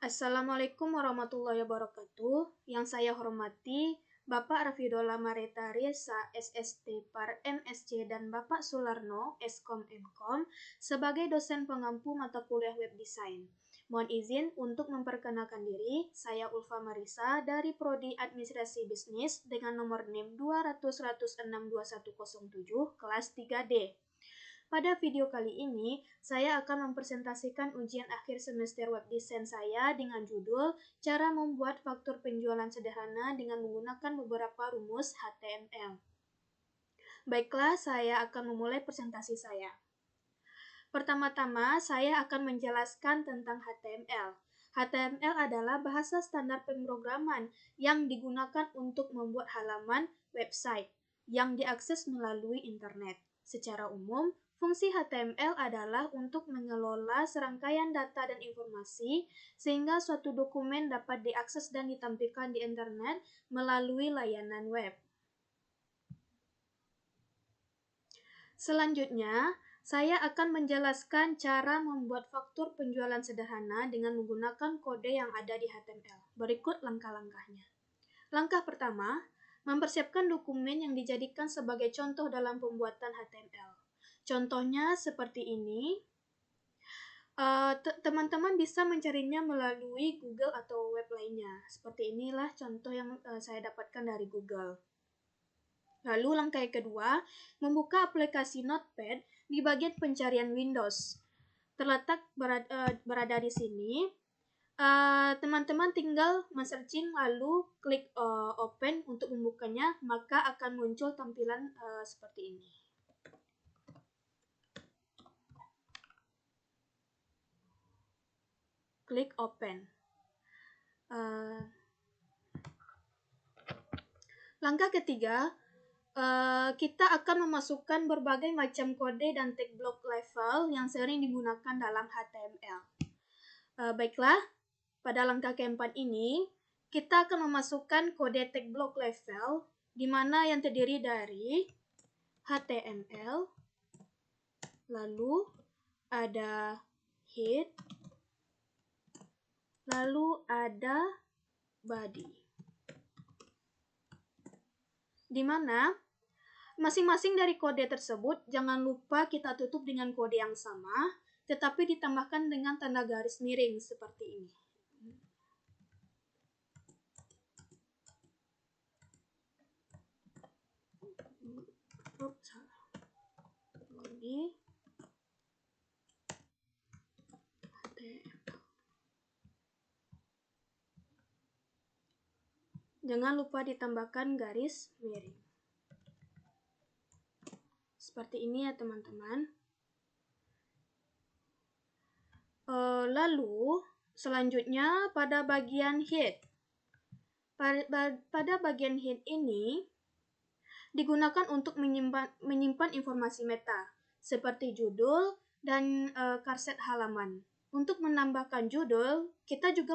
Assalamualaikum warahmatullahi wabarakatuh. Yang saya hormati Bapak Rafidola Maretarisa, SST Par MSc dan Bapak Sularno, Eskom Mkom, sebagai dosen pengampu mata kuliah web design. Mohon izin untuk memperkenalkan diri, saya Ulfa Marisa dari Prodi Administrasi Bisnis dengan nomor NIM 200-106-2107, kelas 3D. Pada video kali ini, saya akan mempresentasikan ujian akhir semester web design saya dengan judul Cara Membuat Faktur Penjualan Sederhana dengan menggunakan beberapa rumus HTML. Baiklah, saya akan memulai presentasi saya. Pertama-tama, saya akan menjelaskan tentang HTML. HTML adalah bahasa standar pemrograman yang digunakan untuk membuat halaman website yang diakses melalui internet. Secara umum, fungsi HTML adalah untuk mengelola serangkaian data dan informasi sehingga suatu dokumen dapat diakses dan ditampilkan di internet melalui layanan web. Selanjutnya, saya akan menjelaskan cara membuat faktur penjualan sederhana dengan menggunakan kode yang ada di HTML. Berikut langkah-langkahnya. Langkah pertama, mempersiapkan dokumen yang dijadikan sebagai contoh dalam pembuatan HTML. Contohnya seperti ini. Teman-teman bisa mencarinya melalui Google atau web lainnya. Seperti inilah contoh yang saya dapatkan dari Google. Lalu langkah yang kedua, membuka aplikasi Notepad di bagian pencarian Windows. Terletak berada di sini. Teman-teman tinggal men-searching lalu klik open untuk membukanya, maka akan muncul tampilan seperti ini. Klik open. Langkah ketiga, kita akan memasukkan berbagai macam kode dan tag block level yang sering digunakan dalam HTML. Baiklah, pada langkah keempat ini, kita akan memasukkan kode tag block level, di mana yang terdiri dari HTML, lalu ada head, lalu ada body. Di mana masing-masing dari kode tersebut jangan lupa kita tutup dengan kode yang sama, tetapi ditambahkan dengan tanda garis miring seperti ini. Jangan lupa ditambahkan garis miring. Seperti ini ya teman-teman. Lalu selanjutnya pada bagian head. Pada bagian head ini digunakan untuk menyimpan informasi meta seperti judul dan karset halaman. Untuk menambahkan judul, kita juga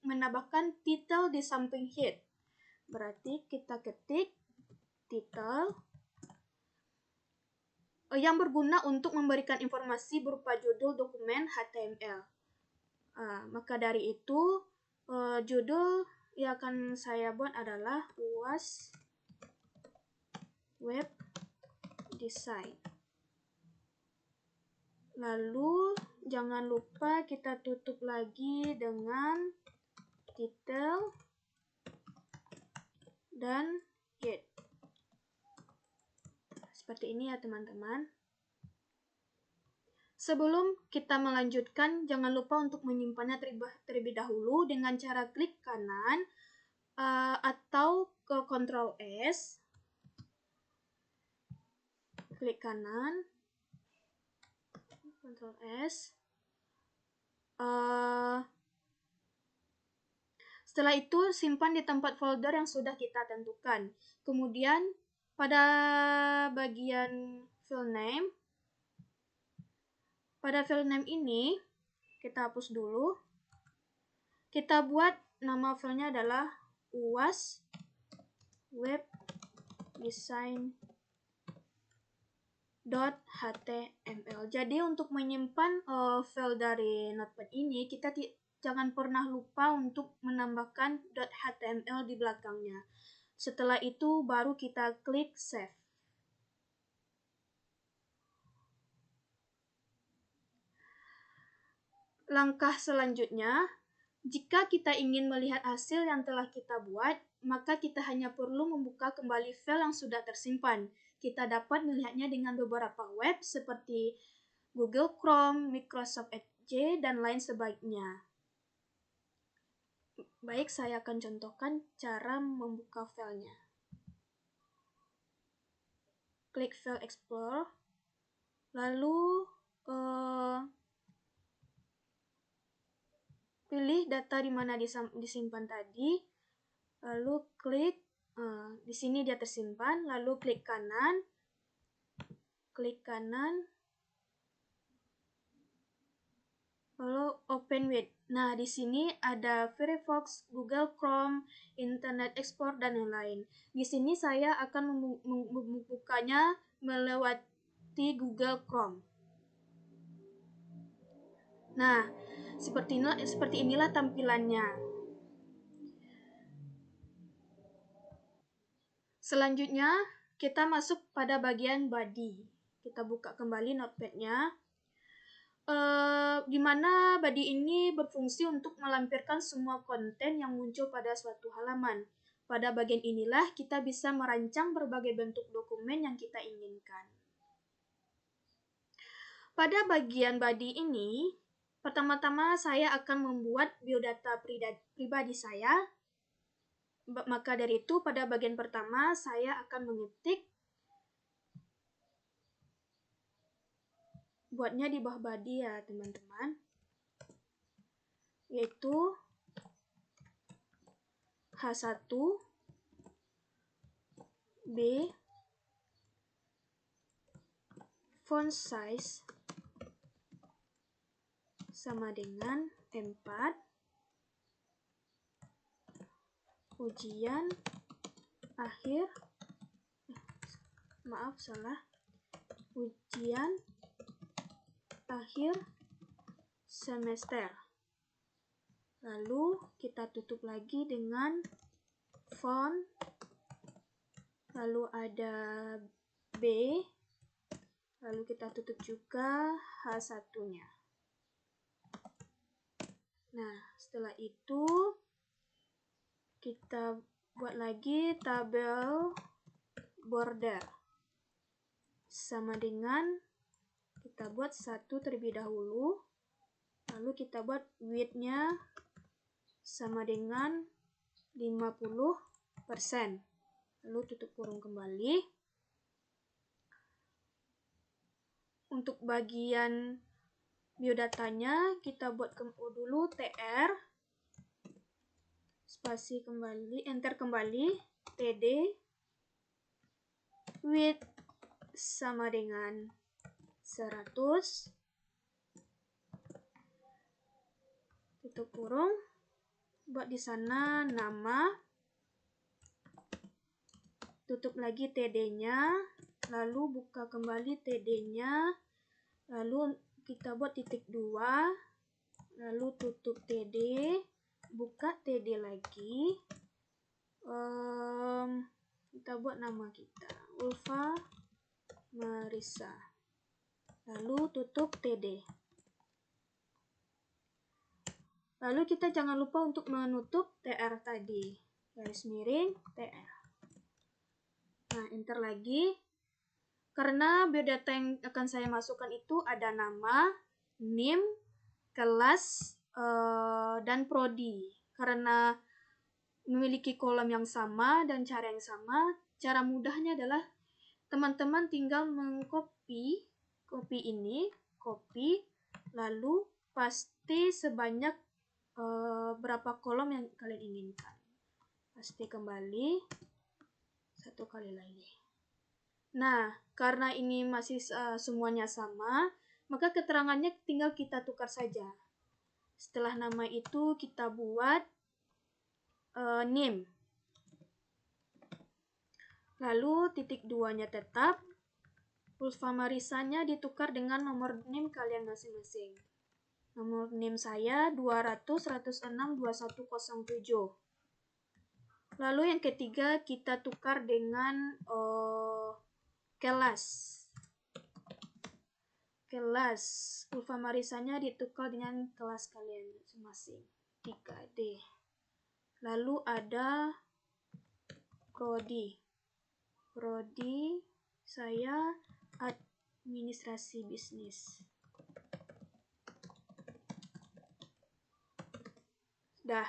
menambahkan title di samping head. Berarti kita ketik title yang berguna untuk memberikan informasi berupa judul dokumen HTML. Maka dari itu, judul yang akan saya buat adalah UAS Web Design. Lalu, jangan lupa kita tutup lagi dengan title dan head. Seperti ini ya teman-teman. Sebelum kita melanjutkan, jangan lupa untuk menyimpannya terlebih dahulu dengan cara klik kanan atau ke Ctrl S. Klik kanan, Ctrl S. Setelah itu, simpan di tempat folder yang sudah kita tentukan. Kemudian, pada bagian file name, ini, kita hapus dulu. Kita buat nama filenya adalah UAS Web Design .html. Jadi untuk menyimpan file dari Notepad ini, kita jangan pernah lupa untuk menambahkan .html di belakangnya. Setelah itu baru kita klik save. Langkah selanjutnya, jika kita ingin melihat hasil yang telah kita buat, maka kita hanya perlu membuka kembali file yang sudah tersimpan. Kita dapat melihatnya dengan beberapa web seperti Google Chrome, Microsoft Edge, dan lain sebagainya. Baik, saya akan contohkan cara membuka filenya. Klik File Explorer, lalu pilih data di mana disimpan tadi, lalu klik di sini dia tersimpan, lalu klik kanan, lalu Open with. Nah, di sini ada Firefox, Google Chrome, Internet Explorer, dan lain-lain. Di sini saya akan membukanya melewati Google Chrome. Nah, seperti inilah tampilannya. Selanjutnya, kita masuk pada bagian body. Kita buka kembali Notepad-nya. Di mana body ini berfungsi untuk melampirkan semua konten yang muncul pada suatu halaman. Pada bagian inilah kita bisa merancang berbagai bentuk dokumen yang kita inginkan. Pada bagian body ini, pertama-tama saya akan membuat biodata pribadi saya. Maka dari itu, pada bagian pertama saya akan mengetik, buatnya di bawah body ya teman-teman, yaitu H1 B font size sama dengan 4, ujian akhir, ujian akhir semester. Lalu kita tutup lagi dengan font, lalu ada B, lalu kita tutup juga H1-nya. Nah, setelah itu kita buat lagi tabel border. Sama dengan kita buat 1 terlebih dahulu, lalu kita buat width-nya sama dengan 50%. Lalu tutup kurung kembali. Untuk bagian biodatanya kita buat dulu tr, spasi kembali, enter kembali, td, width sama dengan 100, tutup kurung, buat di sana nama, tutup lagi td-nya, lalu buka kembali td-nya, lalu kita buat titik 2, lalu tutup td, buka td lagi, kita buat nama kita Ulfa Marisa, lalu tutup td. Lalu kita jangan lupa untuk menutup tr tadi, garis miring tr. Nah, enter lagi. Karena biodata yang akan saya masukkan itu ada nama, NIM, kelas, dan prodi. Karena memiliki kolom yang sama dan cara yang sama, cara mudahnya adalah teman-teman tinggal mengcopy ini, lalu paste sebanyak berapa kolom yang kalian inginkan. Paste kembali, 1 kali lagi. Nah, karena ini masih semuanya sama, maka keterangannya tinggal kita tukar saja. Setelah nama itu kita buat name. Lalu titik 2-nya tetap, Pulsa ditukar dengan nomor NIM kalian masing-masing. Nomor NIM saya 200.106.2107. Lalu yang ketiga kita tukar dengan kelas. Pulsa Marisanya ditukar dengan kelas kalian masing-masing. 3D. Lalu ada prodi. Prodi saya administrasi bisnis. Dah.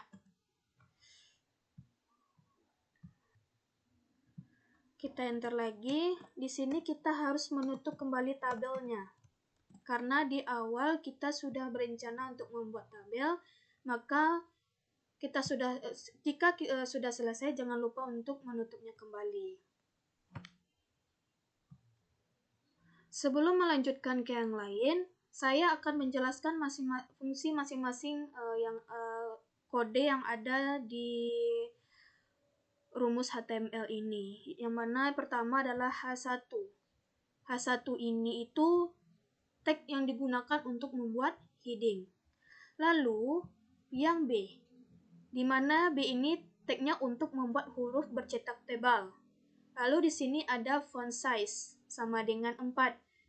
Kita enter lagi. Di sini kita harus menutup kembali tabelnya. Karena di awal kita sudah berencana untuk membuat tabel, maka jika sudah selesai, jangan lupa untuk menutupnya kembali. Sebelum melanjutkan ke yang lain, saya akan menjelaskan fungsi masing-masing kode yang ada di rumus HTML ini. Yang mana pertama adalah H1. H1 ini itu tag yang digunakan untuk membuat heading. Lalu yang B, di mana B ini tagnya untuk membuat huruf bercetak tebal. Lalu di sini ada font size sama dengan 4,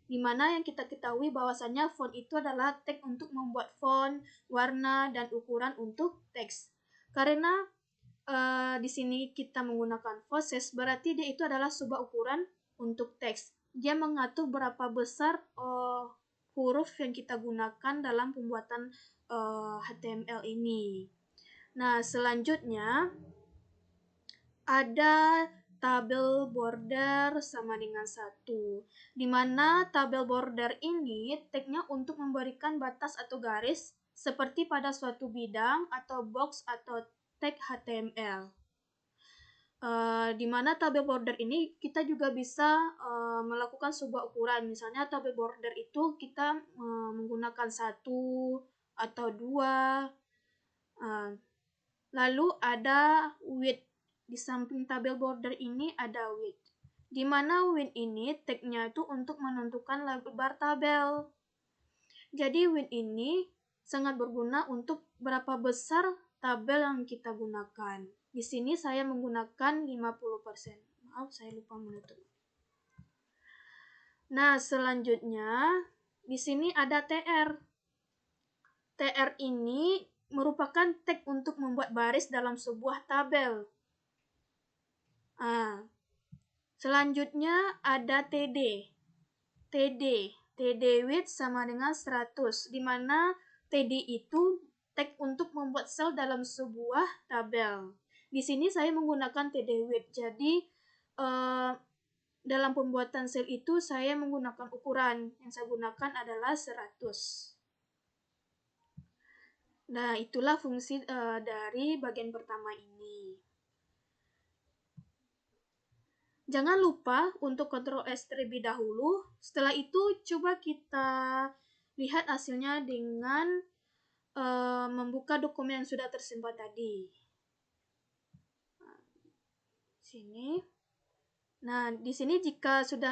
di mana yang kita ketahui bahwasannya font itu adalah tag untuk membuat font, warna, dan ukuran untuk teks. Karena di sini kita menggunakan font size, berarti dia itu adalah sebuah ukuran untuk teks. Dia mengatur berapa besar huruf yang kita gunakan dalam pembuatan HTML ini. Nah, selanjutnya ada tabel border sama dengan 1, di mana tabel border ini tagnya untuk memberikan batas atau garis seperti pada suatu bidang atau box atau tag HTML. Di mana tabel border ini kita juga bisa melakukan sebuah ukuran. Misalnya tabel border itu kita menggunakan 1 atau 2. Lalu ada width. Di samping tabel border ini ada width. Di mana width ini tagnya itu untuk menentukan lebar tabel. Jadi width ini sangat berguna untuk berapa besar tabel yang kita gunakan. Di sini saya menggunakan 50%. Maaf, saya lupa menutup. Nah, selanjutnya di sini ada TR. TR ini merupakan tag untuk membuat baris dalam sebuah tabel. Selanjutnya ada TD. TD width sama dengan 100, di mana TD itu tag untuk membuat sel dalam sebuah tabel. Di sini saya menggunakan TD width, jadi dalam pembuatan sel itu saya menggunakan ukuran. Yang saya gunakan adalah 100. Nah, itulah fungsi dari bagian pertama ini. Jangan lupa untuk Ctrl S terlebih dahulu. Setelah itu, coba kita lihat hasilnya dengan membuka dokumen yang sudah tersimpan tadi. Sini. Nah, di sini jika sudah,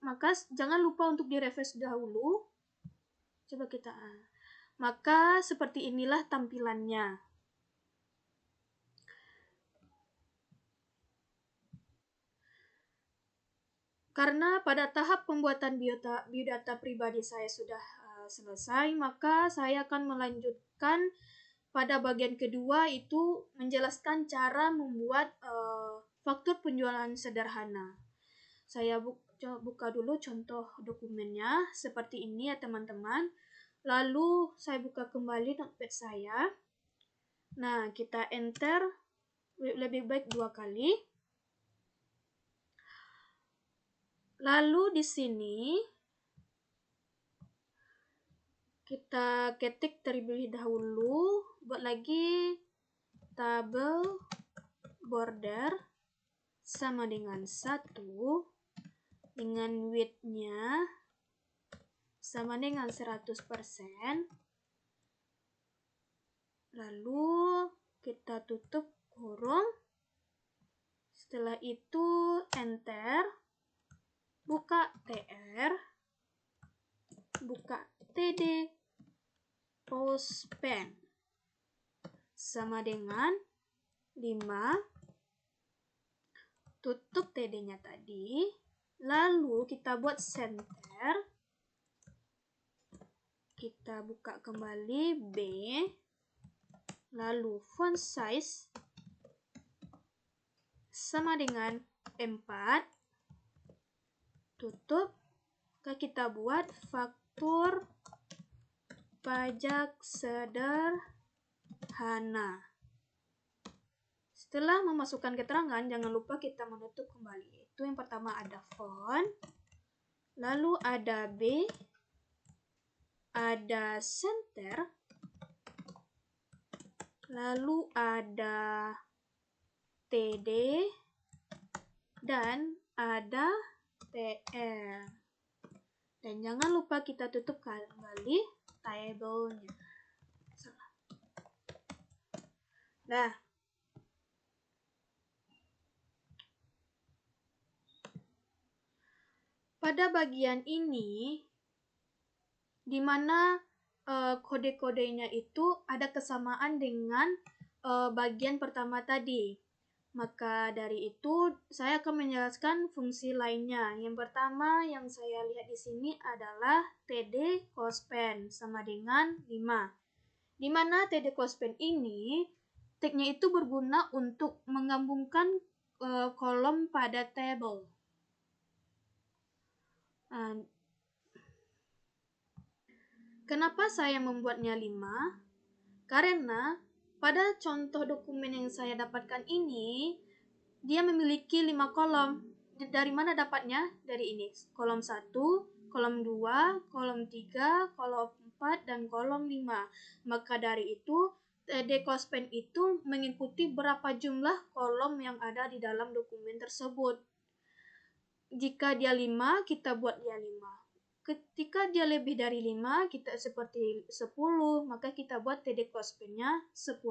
maka jangan lupa untuk di-refresh dahulu. Coba kita. Maka seperti inilah tampilannya. Karena pada tahap pembuatan biodata pribadi saya sudah selesai, maka saya akan melanjutkan pada bagian kedua, itu menjelaskan cara membuat faktur penjualan sederhana. Saya buka dulu contoh dokumennya seperti ini ya teman-teman. Lalu saya buka kembali notepad saya. Nah, kita enter lebih baik 2 kali. Lalu di sini kita ketik terlebih dahulu, buat lagi tabel border sama dengan 1, dengan width-nya sama dengan 100%. Lalu kita tutup kurung. Setelah itu enter. buka TR, buka TD Postpen sama dengan 5, tutup TD-nya tadi, lalu kita buat center, kita buka kembali B, lalu font size sama dengan 4, tutup, kita buat faktur pajak sederhana. Setelah memasukkan keterangan, jangan lupa kita menutup kembali. Itu yang pertama ada font, lalu ada B, ada center, lalu ada TD, dan ada TR. Dan jangan lupa kita tutup kembali tabelnya. Nah, pada bagian ini, di mana kode-kodenya itu ada kesamaan dengan bagian pertama tadi. Maka dari itu, saya akan menjelaskan fungsi lainnya. Yang pertama yang saya lihat di sini adalah TD Postpen sama dengan 5. Di mana TD Postpen ini, tagnya itu berguna untuk menggabungkan kolom pada tabel. Kenapa saya membuatnya 5? Karena pada contoh dokumen yang saya dapatkan ini, dia memiliki 5 kolom. Dari mana dapatnya? Dari ini. Kolom 1, kolom 2, kolom 3, kolom 4, dan kolom 5. Maka dari itu, TD Postpen itu mengikuti berapa jumlah kolom yang ada di dalam dokumen tersebut. Jika dia 5, kita buat dia 5. Ketika dia lebih dari 5, kita seperti 10, maka kita buat TD Postpen-nya 10.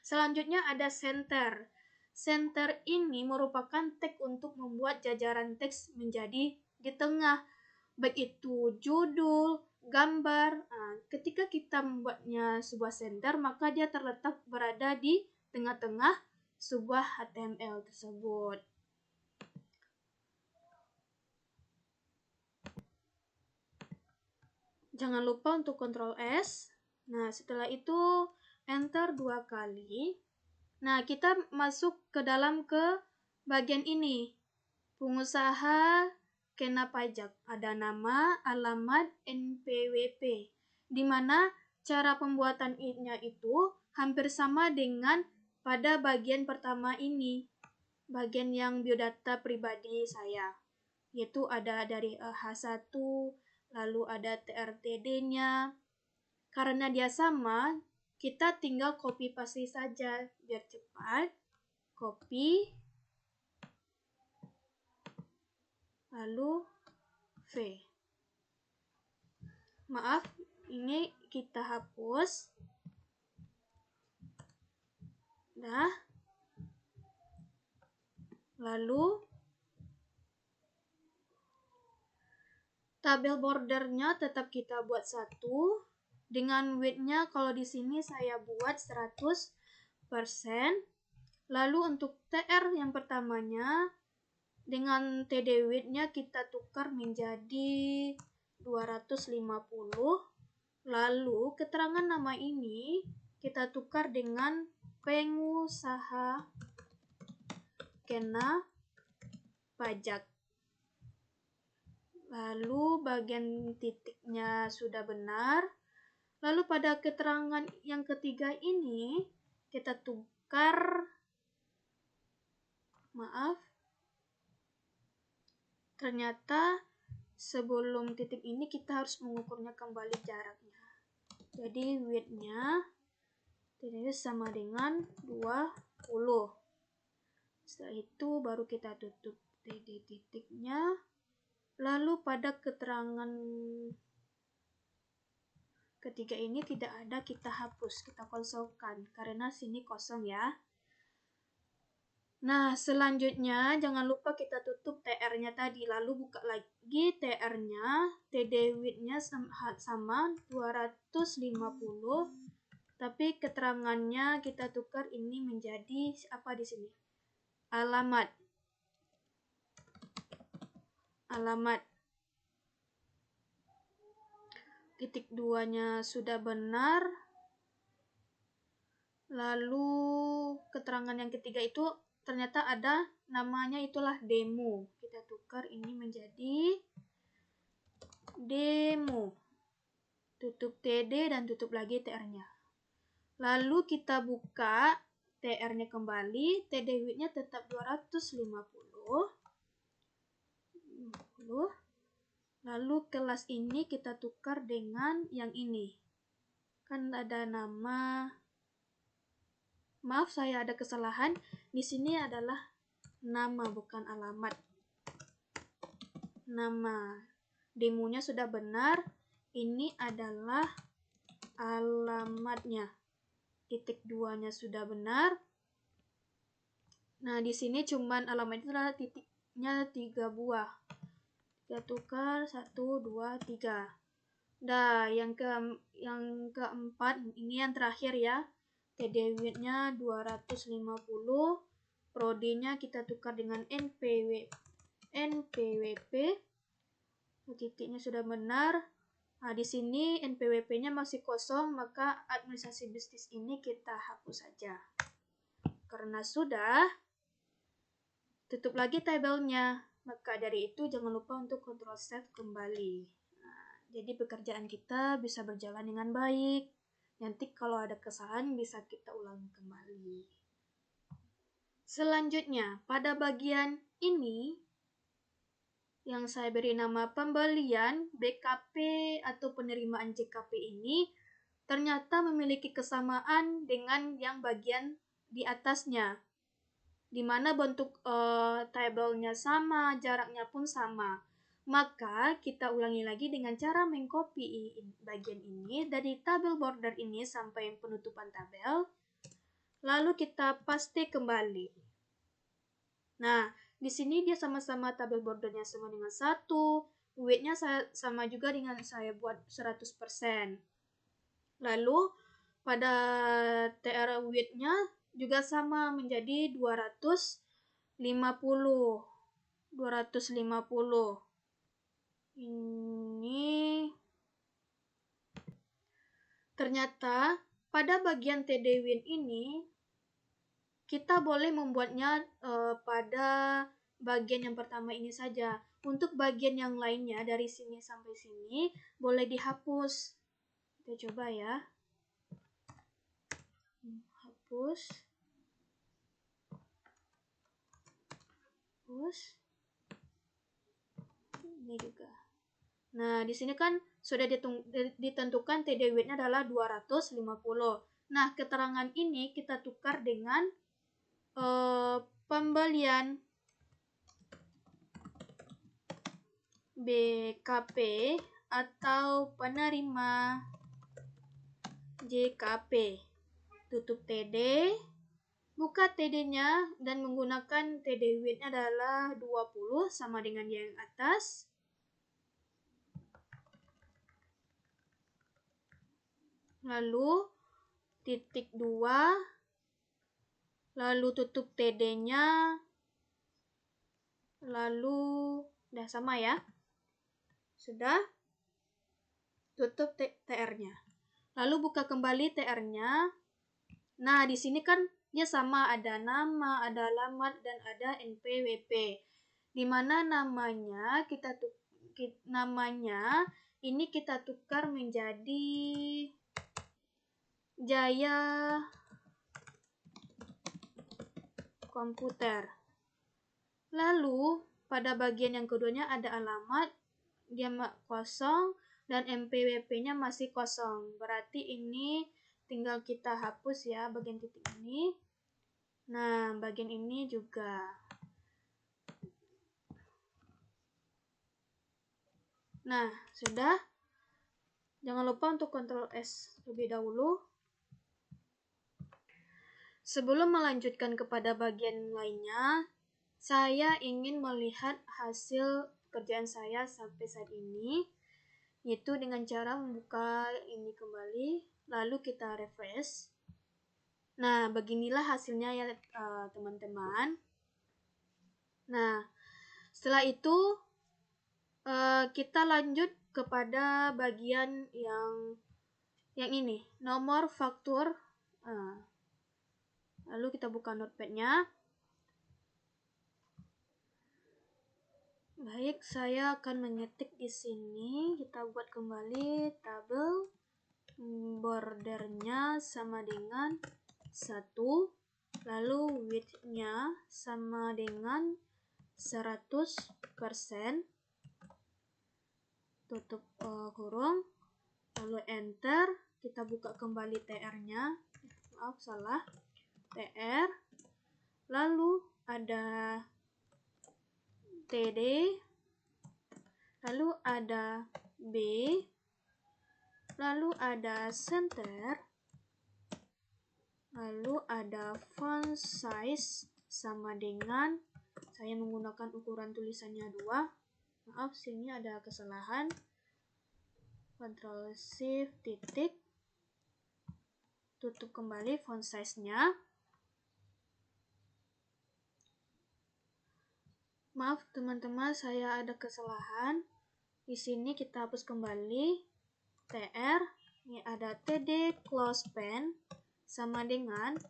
Selanjutnya ada center. Center ini merupakan tag untuk membuat jajaran teks menjadi di tengah, baik itu judul, gambar. Ketika kita membuatnya sebuah center, maka dia terletak berada di tengah-tengah sebuah HTML tersebut. Jangan lupa untuk Ctrl S. Nah, setelah itu Enter 2 kali. Nah, kita masuk ke dalam ke bagian ini. Pengusaha kena pajak. Ada nama, alamat, NPWP. Di mana cara pembuatannya itu hampir sama dengan pada bagian pertama ini. Bagian yang biodata pribadi saya. Yaitu ada dari H1, lalu ada TRTD-nya. Karena dia sama, kita tinggal copy paste saja biar cepat. Copy, lalu V. Maaf, ini kita hapus. Nah, lalu tabel bordernya tetap kita buat 1. Dengan width-nya kalau di sini saya buat 100%. Lalu untuk TR yang pertamanya, dengan TD width-nya kita tukar menjadi 250. Lalu keterangan nama ini kita tukar dengan pengusaha kena pajak. Lalu bagian titiknya sudah benar. Lalu pada keterangan yang ketiga ini kita tukar, maaf, ternyata sebelum titik ini kita harus mengukurnya kembali jaraknya. Jadi width-nya sama dengan 20. Setelah itu baru kita tutup TD titiknya. Lalu pada keterangan ketiga ini tidak ada, kita hapus, kita kosongkan karena sini kosong ya. Nah, selanjutnya jangan lupa kita tutup TR-nya tadi, lalu buka lagi TR-nya, TD width-nya sama 250, tapi keterangannya kita tukar ini menjadi apa di sini? Alamat. Alamat. Titik 2-nya sudah benar. Lalu keterangan yang ketiga itu ternyata ada namanya, itulah demo. Kita tukar ini menjadi demo. Tutup TD dan tutup lagi TR-nya. Lalu kita buka TR-nya kembali, TD width-nya tetap 250. Lalu kelas ini kita tukar dengan yang ini. Kan ada nama. Maaf, saya ada kesalahan. Di sini adalah nama, bukan alamat. Nama. Demonya sudah benar. Ini adalah alamatnya. Titik 2-nya sudah benar. Nah, di sini cuman alamatnya adalah titiknya 3 buah. Kita tukar 1, 2, 3. Nah, yang keempat, ini yang terakhir ya. TD width-nya 250, prodi-nya kita tukar dengan NPWP. Titiknya sudah benar. Nah, di sini NPWP-nya masih kosong, maka administrasi bisnis ini kita hapus saja. Karena sudah, tutup lagi tabelnya. Maka dari itu jangan lupa untuk Ctrl Save kembali. Jadi pekerjaan kita bisa berjalan dengan baik. Nanti kalau ada kesalahan bisa kita ulangi kembali. Selanjutnya, pada bagian ini yang saya beri nama pembelian, BKP atau penerimaan JKP ini ternyata memiliki kesamaan dengan yang bagian di atasnya, di mana bentuk tabelnya sama, jaraknya pun sama. Maka kita ulangi lagi dengan cara mengcopy bagian ini dari tabel border ini sampai penutupan tabel, lalu kita paste kembali. Nah, di sini dia sama-sama tabel bordernya sama dengan 1, width-nya sama juga dengan saya buat 100%. Lalu pada TR width-nya juga sama menjadi 250. Ini ternyata pada bagian TD width ini kita boleh membuatnya pada bagian yang pertama ini saja. Untuk bagian yang lainnya dari sini sampai sini boleh dihapus. Kita coba ya. Hapus. Ini juga. Nah, di sini kan sudah ditentukan TD width-nya adalah 250. Nah, keterangan ini kita tukar dengan pembelian BKP atau penerima JKP. Tutup TD, buka TD-nya dan menggunakan TD width-nya adalah 20 sama dengan yang atas. Lalu titik 2, lalu tutup TD-nya, lalu udah sama ya. Sudah, tutup TR-nya. Lalu buka kembali TR-nya. Nah, di sini kan dia sama, ada nama, ada alamat, dan ada NPWP. Di mana namanya ini kita tukar menjadi Jaya Komputer. Lalu pada bagian yang keduanya ada alamat, dia kosong, dan NPWP-nya masih kosong. Berarti ini tinggal kita hapus ya bagian titik ini. Nah, bagian ini juga. Nah, sudah. Jangan lupa untuk Ctrl S terlebih dahulu. Sebelum melanjutkan kepada bagian lainnya, saya ingin melihat hasil pekerjaan saya sampai saat ini, yaitu dengan cara membuka ini kembali, lalu kita refresh. Nah, beginilah hasilnya ya teman-teman. Nah, setelah itu kita lanjut kepada bagian yang ini, nomor faktur. Lalu kita buka notepad-nya. Baik, saya akan mengetik di sini. Kita buat kembali tabel, bordernya sama dengan 1, lalu width-nya sama dengan 100%, tutup kurung, lalu enter. Kita buka kembali TR-nya. Maaf, salah. TR, lalu ada TD, lalu ada B, lalu ada center, lalu ada font size sama dengan, saya menggunakan ukuran tulisannya 2. Maaf, sini ada kesalahan. Ctrl Shift titik, tutup kembali font size-nya. Maaf teman-teman, saya ada kesalahan. Di sini kita hapus kembali TR. Ini ada TD close pen sama dengan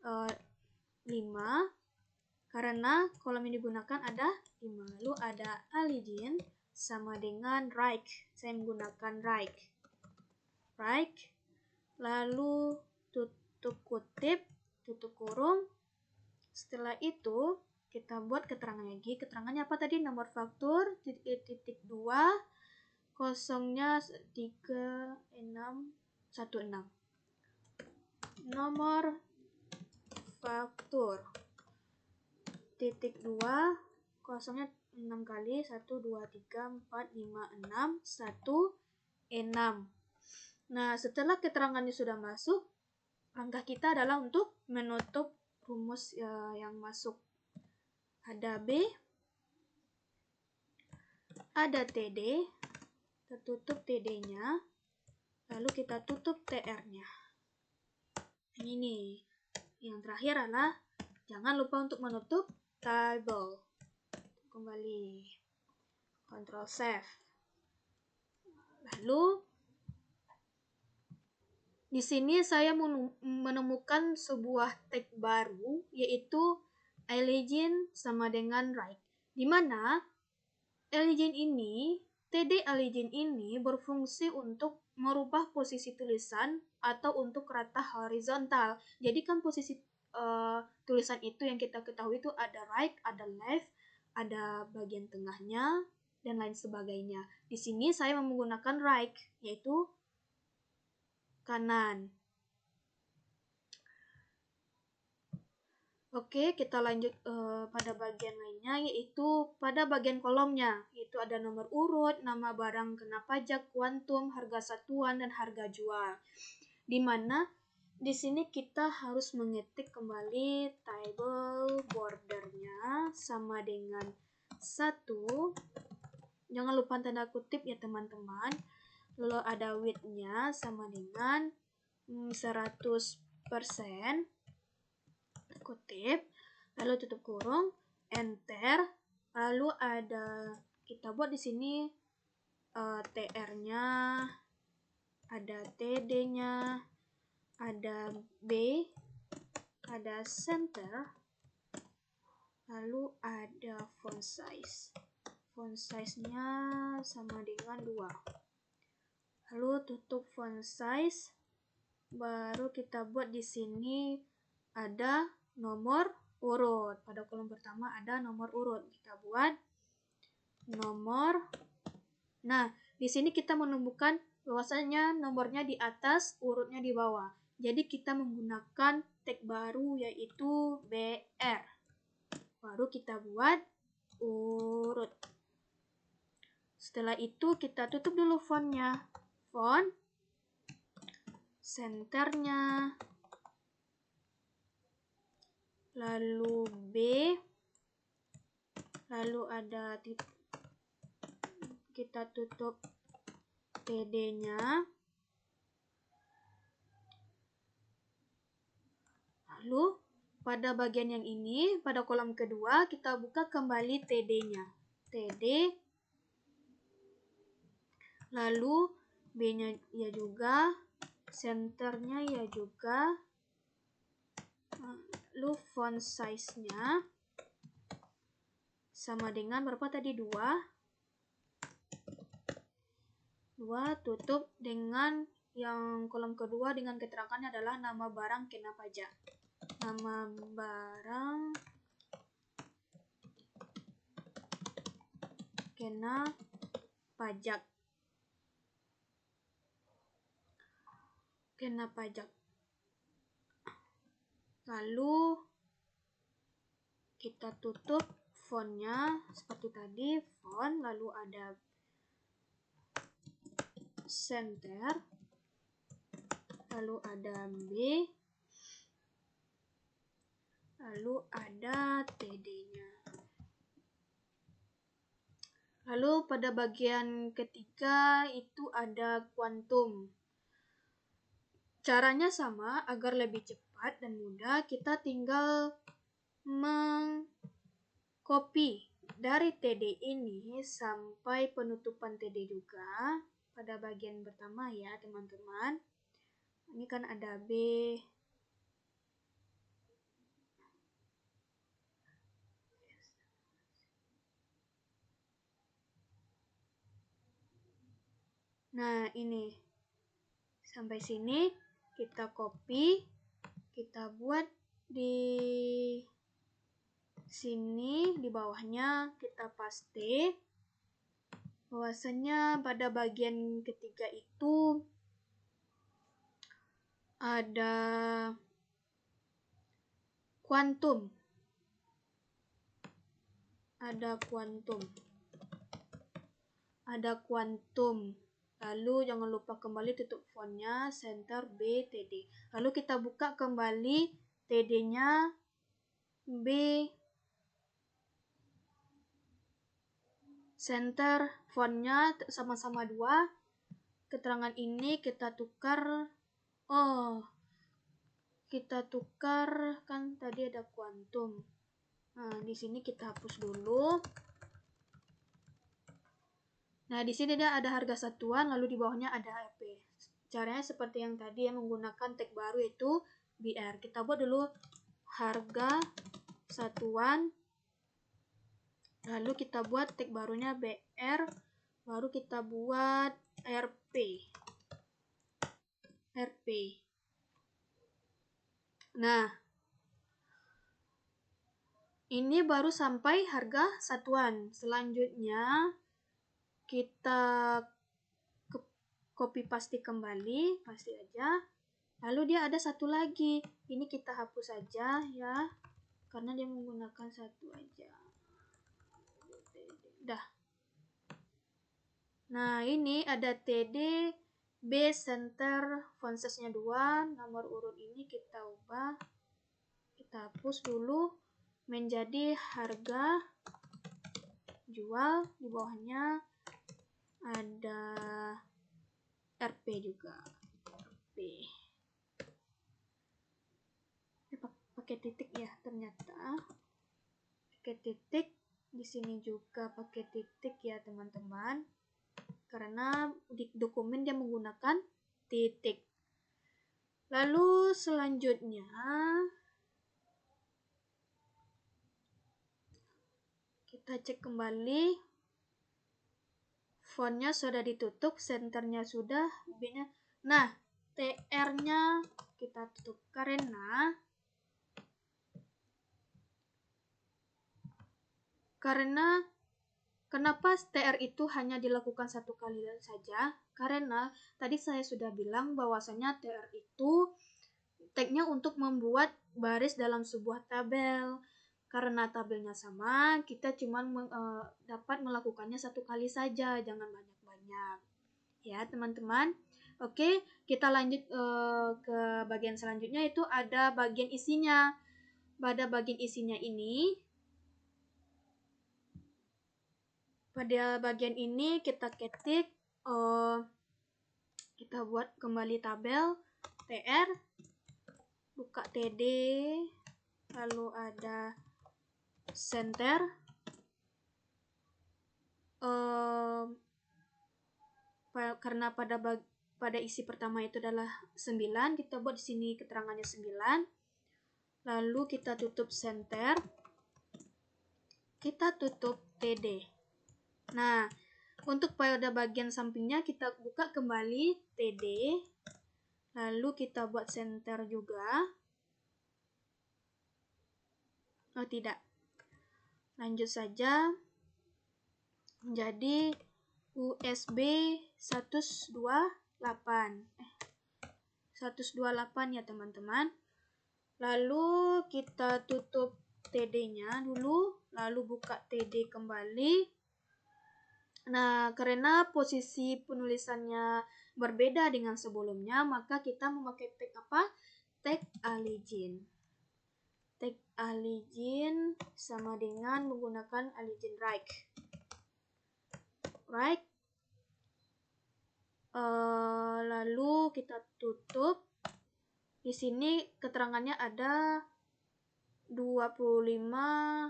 5, karena kolom yang digunakan ada 5. Lalu ada align sama dengan right. Saya menggunakan right. Lalu tutup kutip, tutup kurung. Setelah itu kita buat keterangan lagi. Keterangannya apa tadi? Nomor faktur titik 2, kosongnya 3616. Nomor faktur titik 2, kosongnya 6 kali, 1, 2, 3, 4, 5, 6, 1, 6. Nah, setelah keterangannya sudah masuk, langkah kita adalah untuk menutup rumus yang masuk. Ada B, ada TD, kita tutup TD-nya, lalu kita tutup TR-nya. Ini yang terakhir adalah jangan lupa untuk menutup table. Kembali Ctrl Save. Lalu di sini saya menemukan sebuah tag baru, yaitu align sama dengan right, di mana TD align ini berfungsi untuk merubah posisi tulisan atau untuk rata horizontal. Jadi kan posisi tulisan itu yang kita ketahui itu ada right, ada left, ada bagian tengahnya, dan lain sebagainya. Di sini saya menggunakan right, yaitu kanan. Oke, kita lanjut pada bagian lainnya, yaitu pada bagian kolomnya, yaitu ada nomor urut, nama barang kena pajak, kuantum, harga satuan, dan harga jual. Di mana di sini kita harus mengetik kembali table bordernya sama dengan 1. Jangan lupa tanda kutip ya teman-teman. Lalu ada width-nya sama dengan 100%. Kutip, lalu tutup kurung, enter, lalu kita buat di sini TR-nya, ada TD-nya, ada B, ada center, lalu ada font size. Font size-nya sama dengan 2. Lalu tutup font size, baru kita buat di sini ada nomor urut. Pada kolom pertama ada nomor urut. Kita buat nomor. Nah, di sini kita menemukan bahwasanya nomornya di atas, urutnya di bawah. Jadi kita menggunakan tag baru yaitu BR. Baru kita buat urut. Setelah itu kita tutup dulu fontnya. Centernya, lalu B, lalu ada kita tutup TD-nya, lalu pada bagian yang ini, pada kolom kedua, kita buka kembali TD-nya. TD, lalu B-nya ya juga, centernya ya juga, lalu font size-nya sama dengan berapa tadi? 2. Tutup dengan yang kolom kedua dengan keterangannya adalah nama barang kena pajak. Nama barang kena pajak. Kena pajak. Lalu kita tutup fontnya seperti tadi, font, lalu ada center, lalu ada B, lalu ada TD-nya. Lalu pada bagian ketiga itu ada kuantum. Caranya sama, agar lebih cepat dan mudah, kita tinggal mengcopy dari TD ini sampai penutupan TD juga. Pada bagian pertama ya teman-teman. Ini kan ada B. Nah, ini. Sampai sini kita copy, kita buat di sini, di bawahnya kita paste. Bahwasanya pada bagian ketiga itu ada kuantum. Ada kuantum. Lalu jangan lupa kembali tutup fontnya, center B, TD. Lalu kita buka kembali TD-nya B, center, fontnya sama-sama 2. Keterangan ini kita tukar. Kita tukar, kan tadi ada kuantum. Nah, di sini kita hapus dulu. Nah, di sini dia ada harga satuan, lalu di bawahnya ada RP. Caranya seperti yang tadi, menggunakan tag baru itu BR. Kita buat dulu harga satuan, lalu kita buat tag barunya BR, baru kita buat RP. Nah, ini baru sampai harga satuan. Selanjutnya kita copy paste kembali, paste aja. Lalu dia ada satu lagi. Ini kita hapus saja ya, karena dia menggunakan satu aja. Dah. Nah, ini ada TD B center, font size-nya 2, nomor urut ini kita ubah. Kita hapus dulu menjadi harga jual, di bawahnya ada RP juga. RP. Pakai titik ya ternyata. Pakai titik. Di sini juga pakai titik ya teman-teman. Karena di dokumen dia menggunakan titik. Lalu selanjutnya kita cek kembali. Fontnya sudah ditutup, centernya sudah, B-nya. Nah, TR-nya kita tutup karena kenapa TR itu hanya dilakukan satu kali saja? Karena tadi saya sudah bilang bahwasanya TR itu tag-nya untuk membuat baris dalam sebuah tabel. Karena tabelnya sama, kita cuma dapat melakukannya satu kali saja, jangan banyak-banyak. Ya, teman-teman. Oke, kita lanjut ke bagian selanjutnya, itu ada bagian isinya. pada bagian isinya ini, pada bagian ini kita ketik, kita buat kembali tabel TR, buka TD, lalu ada center, karena pada isi pertama itu adalah 9, kita buat di sini keterangannya 9. Lalu kita tutup center, kita tutup TD. Nah, untuk pada bagian sampingnya kita buka kembali TD, lalu kita buat center juga. Oh tidak, lanjut saja. Jadi USB 128 ya teman-teman. Lalu kita tutup TD-nya dulu, lalu buka TD kembali. Nah, karena posisi penulisannya berbeda dengan sebelumnya, maka kita memakai tag apa? Tag Aligin. Tag Aligin sama dengan menggunakan Aligin Right. Lalu kita tutup. Di sini keterangannya ada 25.00.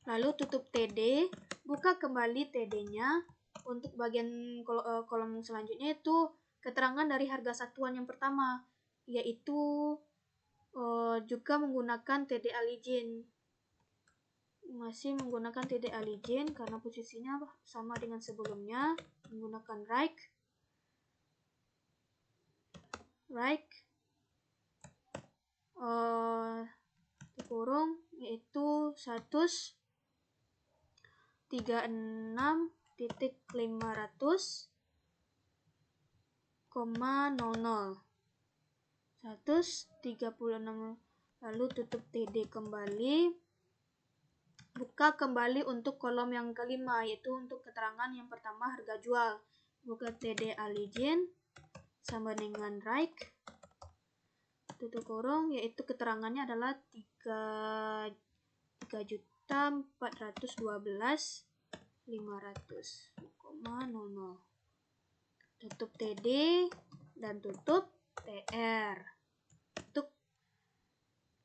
Lalu tutup TD, buka kembali TD-nya. Untuk bagian kolom selanjutnya itu keterangan dari harga satuan yang pertama, yaitu juga menggunakan TD Aligin. Masih menggunakan TD Aligin karena posisinya sama dengan sebelumnya, menggunakan right, kurung, yaitu 136.500,00. 136. Lalu tutup TD kembali, buka kembali untuk kolom yang kelima, yaitu untuk keterangan yang pertama harga jual. Buka TD Aligin sama dengan right, tutup kurung, yaitu keterangannya adalah 3.412.500,00. Tutup TD dan tutup TR. Untuk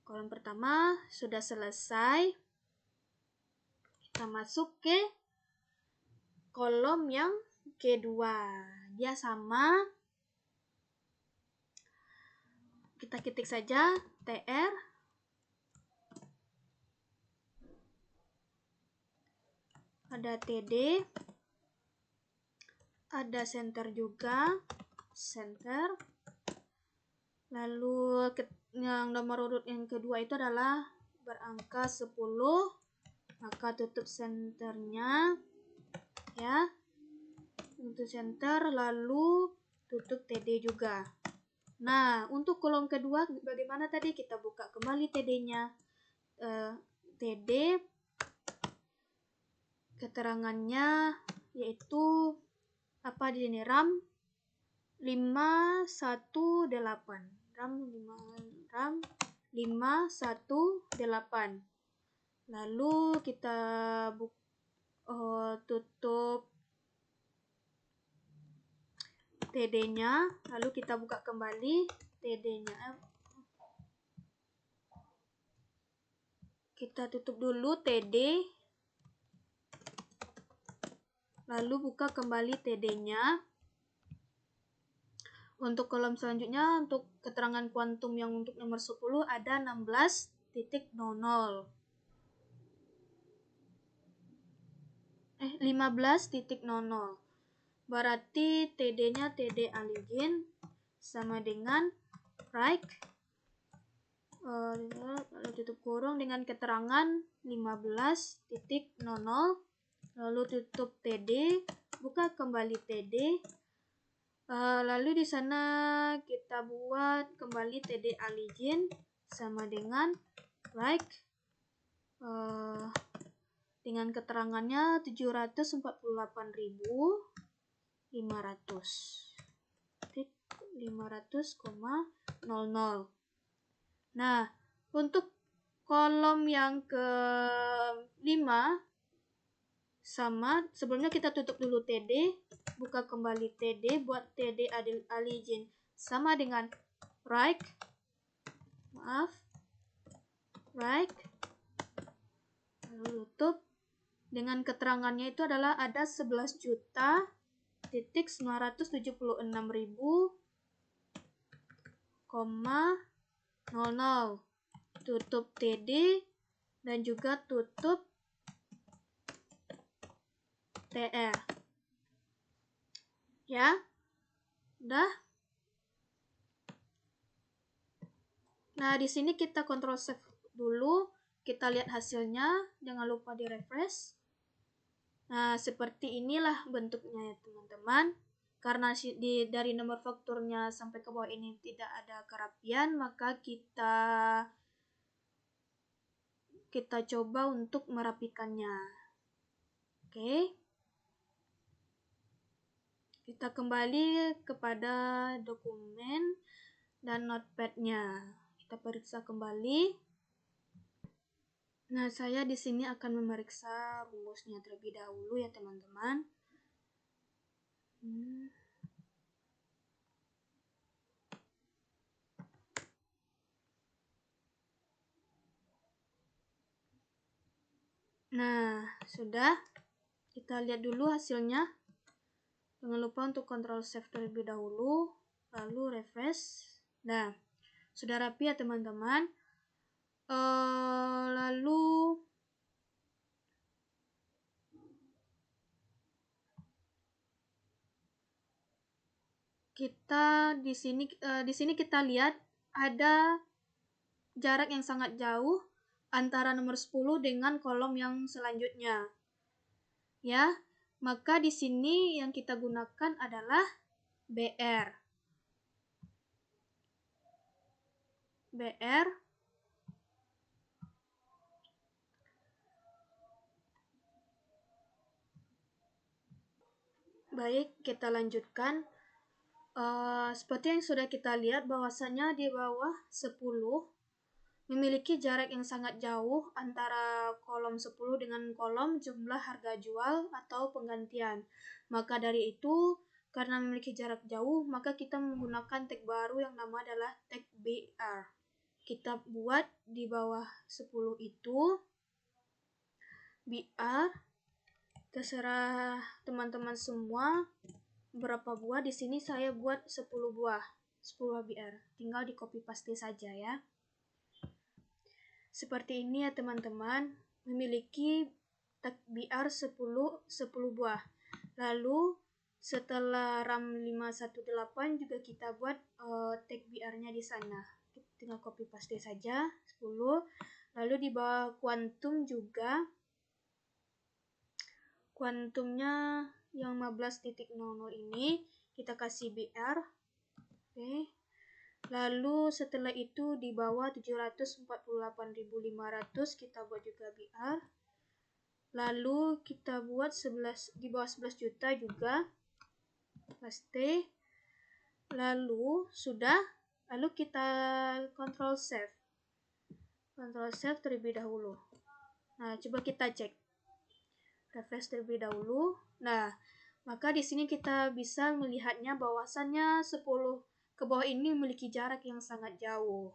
kolom pertama sudah selesai. Kita masuk ke kolom yang kedua. Dia sama. Kita ketik saja TR. Ada TD. Ada center juga. Center. Lalu yang nomor urut yang kedua itu adalah berangka 10. Maka tutup senternya ya, untuk center, lalu tutup TD juga. Nah, untuk kolom kedua bagaimana tadi? Kita buka kembali TD-nya. TD keterangannya yaitu apa di sini? RAM 518. RAM 518. Lalu kita tutup TD-nya, lalu kita buka kembali TD-nya. Kita tutup dulu TD, lalu buka kembali TD-nya. Untuk kolom selanjutnya, untuk keterangan kuantum yang untuk nomor 10 ada 16.00. 15.00. Berarti TD-nya TD Aligin sama dengan right. Lalu tutup kurung dengan keterangan 15.00. Lalu tutup TD, buka kembali TD. Lalu di sana kita buat kembali TD Aligin sama dengan right. Dengan keterangannya 748.500. 500,00. Nah, untuk kolom yang ke-5 sama, sebelumnya kita tutup dulu TD, buka kembali TD, buat TD align sama dengan right, lalu tutup. Dengan keterangannya itu adalah ada 11.976.000, tutup TD dan juga tutup TR. Ya, udah. Nah, di sini kita kontrol save dulu, kita lihat hasilnya, jangan lupa di refresh. Nah, seperti inilah bentuknya ya teman-teman. Karena dari nomor fakturnya sampai ke bawah ini tidak ada kerapian, maka kita coba untuk merapikannya. Oke. Kita kembali kepada dokumen dan notepad-nya. Kita periksa kembali. Nah, saya di sini akan memeriksa rumusnya terlebih dahulu ya teman-teman. Nah, sudah. Kita lihat dulu hasilnya. Jangan lupa untuk kontrol save terlebih dahulu, lalu refresh. Nah, sudah rapi ya teman-teman. Lalu kita di sini kita lihat ada jarak yang sangat jauh antara nomor 10 dengan kolom yang selanjutnya. Ya, maka di sini yang kita gunakan adalah BR. Baik, kita lanjutkan. Seperti yang sudah kita lihat bahwasanya di bawah 10 memiliki jarak yang sangat jauh antara kolom 10 dengan kolom jumlah harga jual atau penggantian. Maka dari itu, karena memiliki jarak jauh, maka kita menggunakan tag baru yang nama adalah tag BR. Kita buat di bawah 10 itu BR, terserah teman-teman semua berapa buah. Di sini saya buat 10 buah BR. Tinggal di copy paste saja ya. Seperti ini ya teman-teman, memiliki tag BR 10 buah. Lalu setelah RAM 518 juga kita buat tag BR-nya di sana. Tinggal copy paste saja 10. Lalu di bawah kuantum juga, kuantumnya yang 15.00 ini kita kasih BR. Oke. Lalu setelah itu di bawah 748.500 kita buat juga BR. Lalu kita buat di bawah 11 juta juga. Paste. Lalu sudah. Lalu kita kontrol save. Kontrol save terlebih dahulu. Nah, coba kita cek. Refresh terlebih dahulu. Nah, maka di sini kita bisa melihatnya bahwasannya 10 ke bawah ini memiliki jarak yang sangat jauh.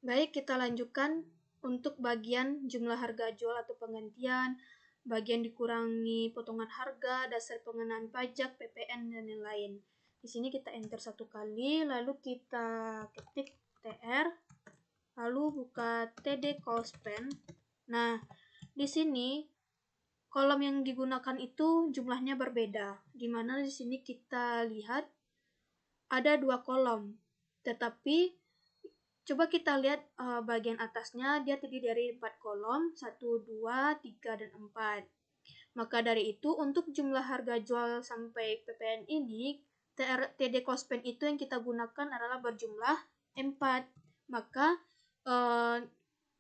Baik, kita lanjutkan untuk bagian jumlah harga jual atau penggantian, bagian dikurangi potongan harga, dasar pengenaan pajak, PPN, dan lain-lain. Di sini kita enter satu kali, lalu kita ketik TR, lalu buka TD cost pen. Nah, di sini kolom yang digunakan itu jumlahnya berbeda, di mana di sini kita lihat ada 2 kolom, tetapi coba kita lihat bagian atasnya, dia terdiri dari 4 kolom, 1, 2, 3, dan 4. Maka dari itu, untuk jumlah harga jual sampai PPN ini, TD cost pen itu yang kita gunakan adalah berjumlah 4. Maka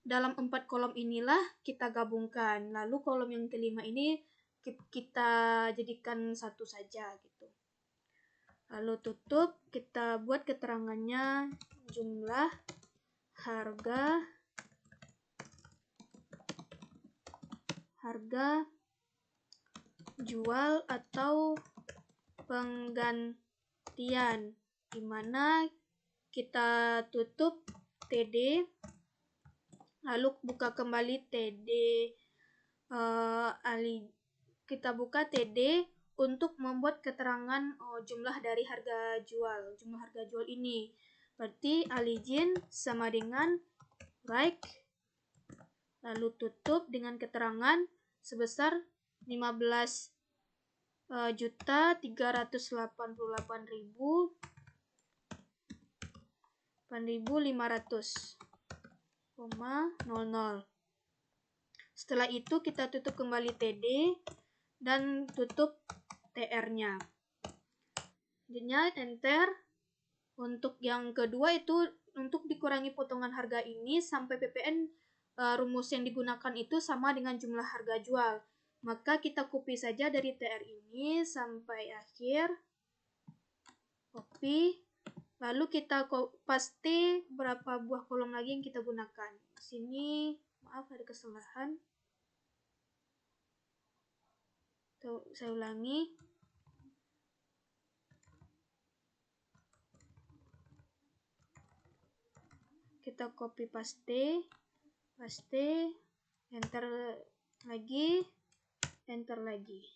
dalam 4 kolom inilah kita gabungkan. Lalu kolom yang kelima ini kita jadikan satu saja gitu. Lalu tutup, kita buat keterangannya jumlah, harga, jual atau penggantian, di mana kita tutup TD, lalu buka kembali TD kita buka TD untuk membuat keterangan jumlah dari harga jual. Jumlah harga jual ini berarti Alijin sama dengan right, lalu tutup dengan keterangan sebesar 15.888.500,00. Setelah itu kita tutup kembali TD dan tutup TR-nya. Selanjutnya enter. Untuk yang kedua itu untuk dikurangi potongan harga ini sampai PPN rumus yang digunakan itu sama dengan jumlah harga jual. Maka kita copy saja dari TR ini sampai akhir. Copy. Lalu kita paste berapa buah kolom lagi yang kita gunakan. Di sini maaf ada kesalahan. Saya ulangi. Kita copy paste, enter lagi, enter lagi.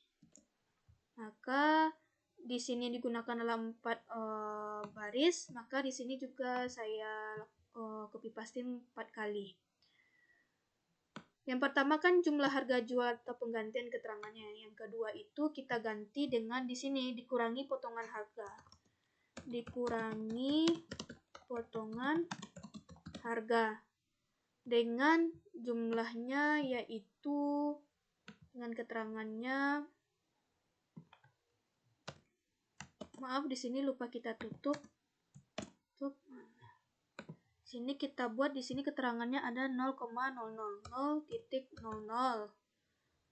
Maka di sini digunakan dalam 4 baris, maka di sini juga saya copy paste 4 kali. Yang pertama kan jumlah harga jual atau penggantian keterangannya. Yang kedua itu kita ganti dengan di sini dikurangi potongan harga. Dikurangi potongan harga dengan jumlahnya, yaitu dengan keterangannya. Maaf, di sini lupa kita tutup. Sini kita buat di sini keterangannya ada 0,000.00.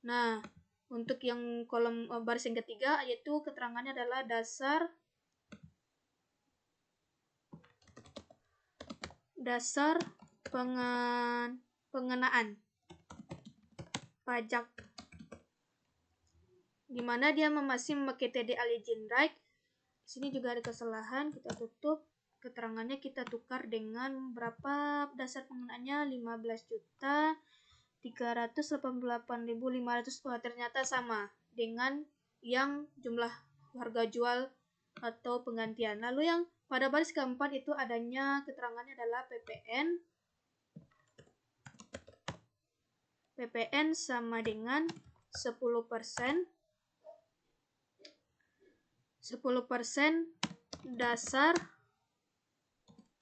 Nah, untuk yang kolom baris yang ketiga yaitu keterangannya adalah dasar pengenaan pajak, di mana dia masih memakai TD Alijin Right. Sini juga ada kesalahan, kita tutup. Keterangannya kita tukar dengan berapa dasar pengenaannya, 15.388.500. Wah, ternyata sama dengan yang jumlah harga jual atau penggantian. Lalu yang pada baris keempat itu adanya keterangannya adalah PPN sama dengan 10% dasar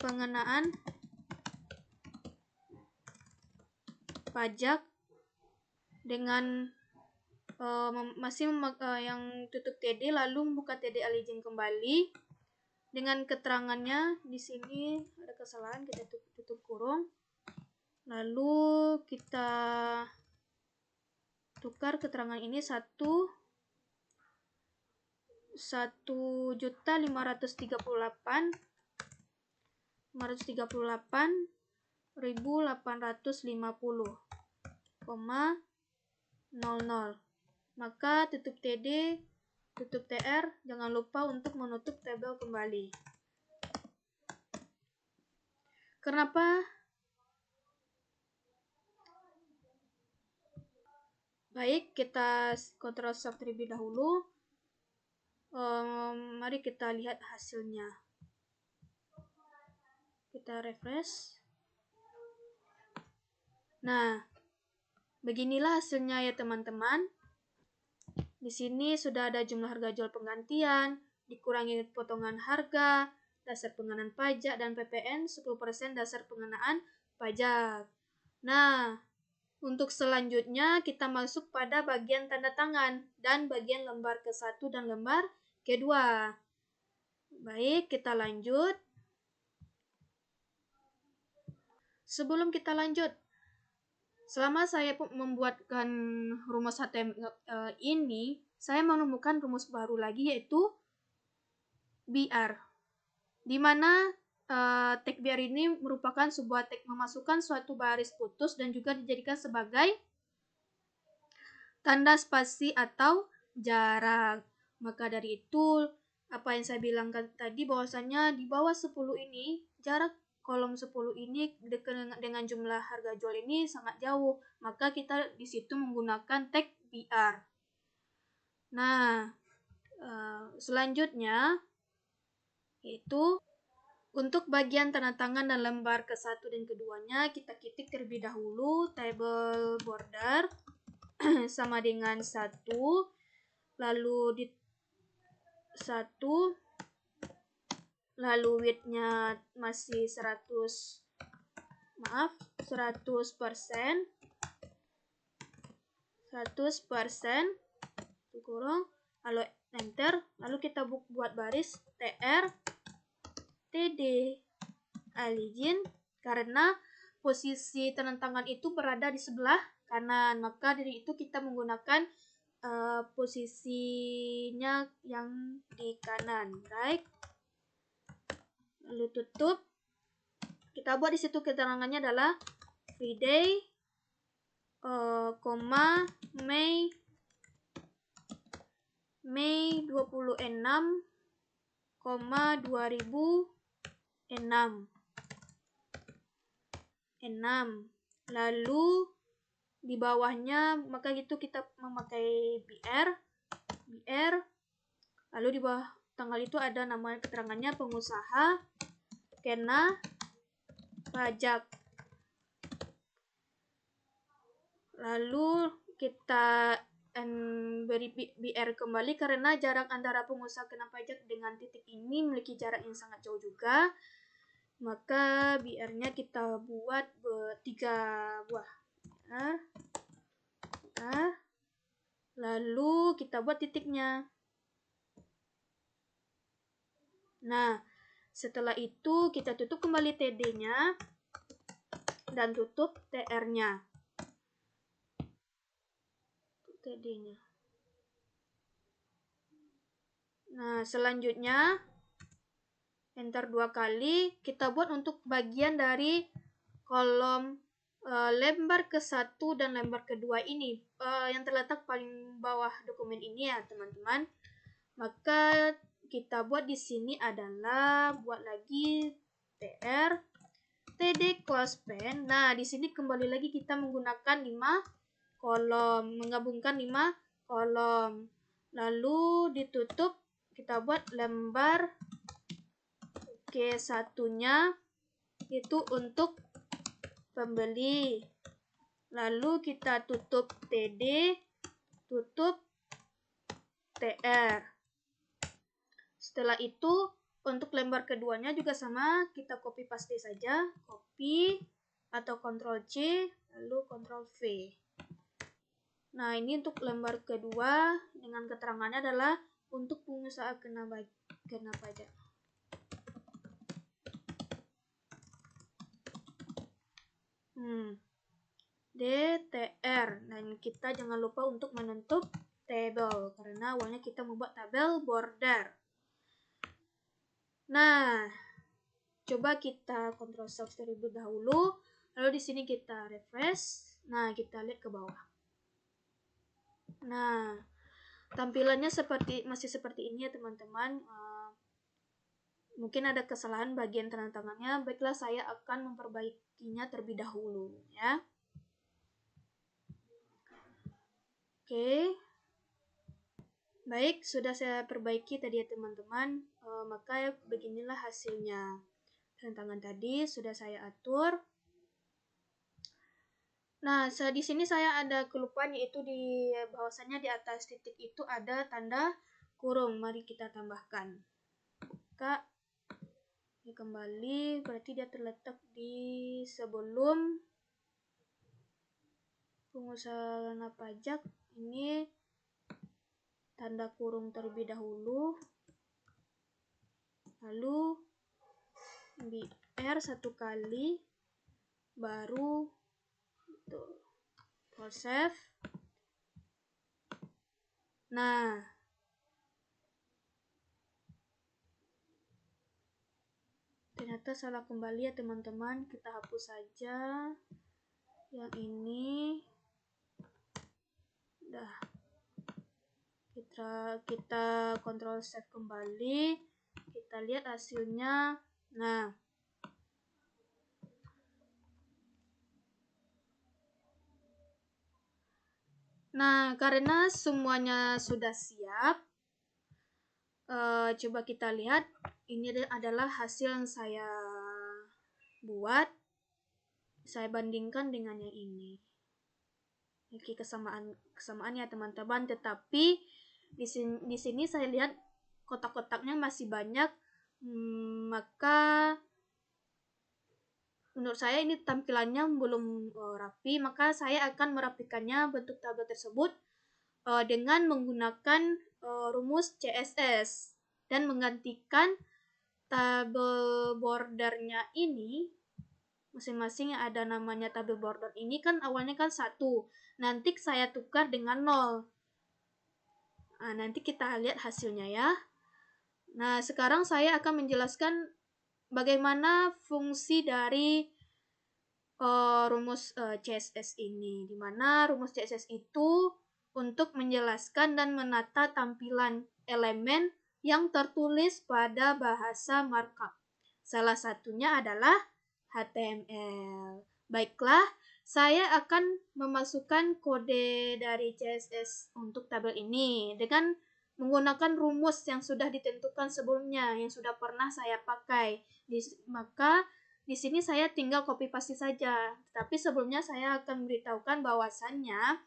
pengenaan pajak dengan yang tutup TD lalu membuka TD Alijin kembali dengan keterangannya. Di sini ada kesalahan, kita tutup kurung, lalu kita tukar keterangan ini 1.538.850,00. Maka tutup TD, tutup TR, jangan lupa untuk menutup tabel kembali. Kenapa? Baik, kita Ctrl Shift terlebih dahulu. Mari kita lihat hasilnya. Kita refresh. Nah, beginilah hasilnya ya teman-teman. Di sini sudah ada jumlah harga jual penggantian, dikurangi potongan harga, dasar pengenaan pajak, dan PPN 10% dasar pengenaan pajak. Nah, untuk selanjutnya kita masuk pada bagian tanda tangan dan bagian lembar ke-1 dan lembar ke-2. Baik, kita lanjut. Sebelum kita lanjut, selama saya membuatkan rumus HTML ini, saya menemukan rumus baru lagi, yaitu BR, di mana tag BR ini merupakan sebuah tag memasukkan suatu baris putus dan juga dijadikan sebagai tanda spasi atau jarak. Maka dari itu, apa yang saya bilangkan tadi bahwasanya di bawah 10 ini, jarak kolom 10 ini dengan jumlah harga jual ini sangat jauh. Maka kita di situ menggunakan tag BR. Nah, selanjutnya yaitu untuk bagian tanda tangan dan lembar ke-1 dan keduanya, kita ketik terlebih dahulu table border sama dengan 1, lalu di 1, lalu width-nya masih 100%, kurung, lalu enter, lalu kita buat baris TR TD align, karena posisi tanda tangan itu berada di sebelah kanan, maka dari itu kita menggunakan posisinya yang di kanan, right? Lalu tutup. Kita buat di situ keterangannya adalah Friday, Mei 26, 2006. Lalu di bawahnya maka gitu kita memakai BR, lalu di bawah tanggal itu ada nama keterangannya pengusaha kena pajak. Lalu kita beri BR kembali karena jarak antara pengusaha kena pajak dengan titik ini memiliki jarak yang sangat jauh juga. Maka BR-nya kita buat 3 buah. Lalu kita buat titiknya. Nah, setelah itu kita tutup kembali TD-nya dan tutup TR-nya. TD-nya. Nah, selanjutnya enter 2 kali, kita buat untuk bagian dari kolom lembar ke-1 dan lembar kedua ini yang terletak paling bawah dokumen ini ya, teman-teman. Maka kita buat di sini adalah buat lagi TR TD closepin. Nah, di sini kembali lagi kita menggunakan 5 kolom, menggabungkan 5 kolom. Lalu ditutup, kita buat lembar ke-1-nya itu untuk pembeli. Lalu kita tutup TD, tutup TR. Setelah itu untuk lembar keduanya juga sama, kita copy paste saja, copy atau Ctrl C, lalu Ctrl V. Nah, ini untuk lembar kedua dengan keterangannya adalah untuk pengusaha kena pajak. DTR, dan kita jangan lupa untuk menutup table karena awalnya kita membuat tabel border. Nah, coba kita Ctrl Select terlebih dahulu, lalu di sini kita refresh. Nah, kita lihat ke bawah. Nah, tampilannya masih seperti ini ya teman-teman. Mungkin ada kesalahan bagian tanda tangannya, baiklah saya akan memperbaikinya terlebih dahulu ya. Oke. Baik, sudah saya perbaiki tadi ya teman-teman. Maka beginilah hasilnya. Tanda tangan tadi sudah saya atur. Nah, di sini saya ada kelupaan, yaitu di bahwasannya di atas titik itu ada tanda kurung. Mari kita tambahkan. Buka. Ini kembali, berarti dia terletak di sebelum pengusaha kena pajak. Ini tanda kurung terlebih dahulu. Lalu BR 1 kali, baru save. Nah, ternyata salah kembali ya teman-teman. Kita hapus saja yang ini. Udah. Kita kontrol save kembali. Kita lihat hasilnya. Nah, karena semuanya sudah siap, coba kita lihat. Ini adalah hasil yang saya buat. Saya bandingkan dengan yang ini. Oke, kesamaan ya teman-teman. Tetapi di sini saya lihat kotak-kotaknya masih banyak. Maka menurut saya ini tampilannya belum rapi. Maka saya akan merapikannya bentuk tabel tersebut dengan menggunakan rumus CSS dan menggantikan tabel bordernya ini. Masing-masing yang ada namanya tabel border ini kan awalnya kan 1. Nanti saya tukar dengan 0. Nah, nanti kita lihat hasilnya ya. Nah, sekarang saya akan menjelaskan bagaimana fungsi dari rumus CSS ini. Di mana rumus CSS itu untuk menjelaskan dan menata tampilan elemen yang tertulis pada bahasa markup. Salah satunya adalah HTML. Baiklah, saya akan memasukkan kode dari CSS untuk tabel ini dengan menggunakan rumus yang sudah ditentukan sebelumnya, yang sudah pernah saya pakai. Maka di sini saya tinggal copy paste saja. Tapi sebelumnya saya akan memberitahukan bahwasannya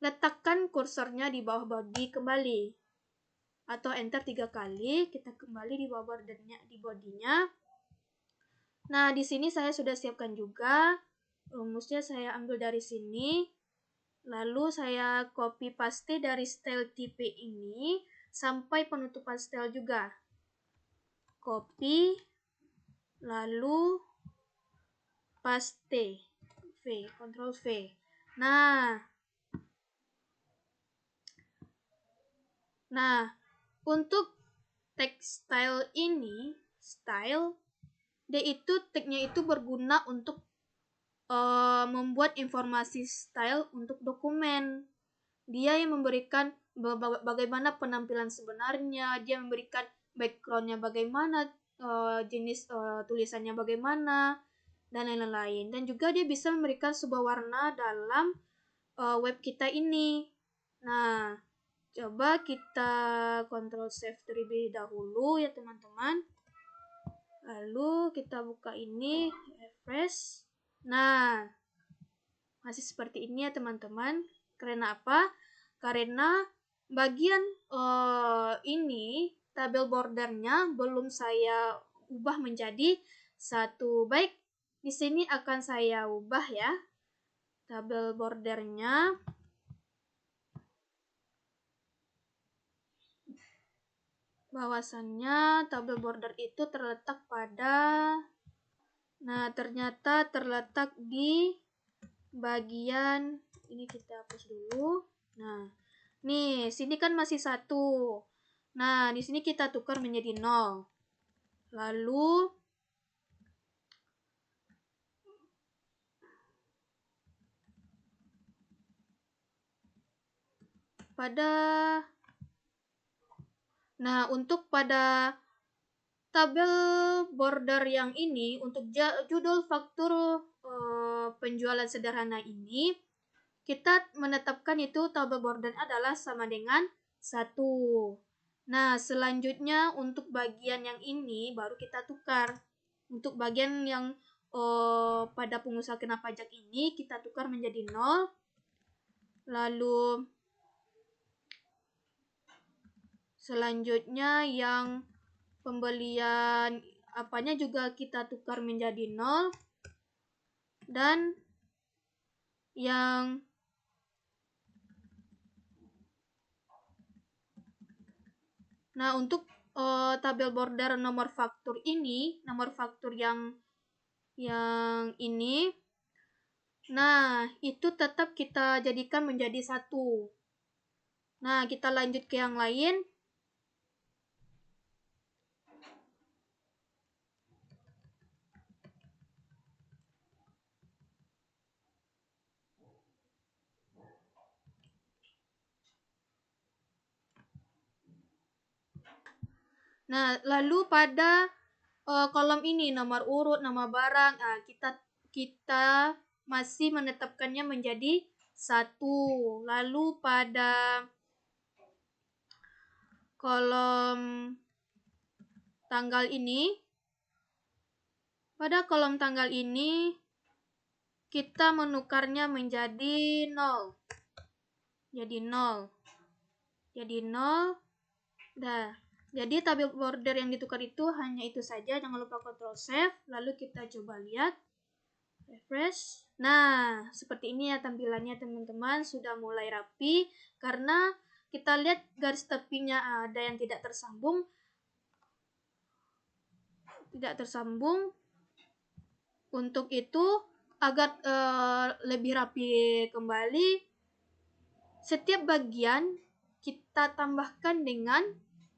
letakkan kursornya di bawah body kembali. Atau enter 3 kali, kita kembali di bawah bordernya, di bodinya. Nah, di sini saya sudah siapkan juga. Rumusnya saya ambil dari sini. Lalu saya copy paste dari style type ini sampai penutupan style juga. Copy, lalu paste. Ctrl V. Nah, untuk text style ini, dia itu tagnya itu berguna untuk membuat informasi style untuk dokumen. Dia yang memberikan bagaimana penampilan sebenarnya, dia memberikan backgroundnya bagaimana, jenis tulisannya bagaimana, dan lain-lain. Dan juga dia bisa memberikan sebuah warna dalam web kita ini. Nah, coba kita Ctrl Save terlebih dahulu ya teman-teman. Lalu kita buka ini, refresh. Nah, masih seperti ini ya teman-teman. Karena apa? Karena bagian ini, tabel bordernya belum saya ubah menjadi 1. Baik, di sini akan saya ubah ya. Tabel bordernya. Bahwasannya tabel border itu terletak pada, ternyata terletak di bagian ini. Kita hapus dulu. Nah, nih sini kan masih 1. Nah, di sini kita tukar menjadi 0. Lalu untuk pada tabel border yang ini, untuk judul faktur penjualan sederhana ini, kita menetapkan itu tabel border adalah sama dengan 1. Nah, selanjutnya untuk bagian yang ini baru kita tukar. Untuk bagian yang pada pengusaha kena pajak ini kita tukar menjadi 0. Lalu selanjutnya yang pembelian apanya juga kita tukar menjadi 0. Dan yang untuk tabel border nomor faktur ini, nomor faktur yang ini, itu tetap kita jadikan menjadi 1. Nah, kita lanjut ke yang lain. Nah, lalu pada kolom ini nomor urut, nama barang, kita masih menetapkannya menjadi 1. Lalu pada kolom tanggal ini, kita menukarnya menjadi 0. Jadi 0. Jadi tabel border yang ditukar itu hanya itu saja. Jangan lupa Ctrl Save. Lalu kita coba lihat. Refresh. Nah, seperti ini ya tampilannya teman-teman. Sudah mulai rapi. Karena kita lihat garis tepinya ada yang tidak tersambung. Untuk itu, agar lebih rapi kembali, setiap bagian kita tambahkan dengan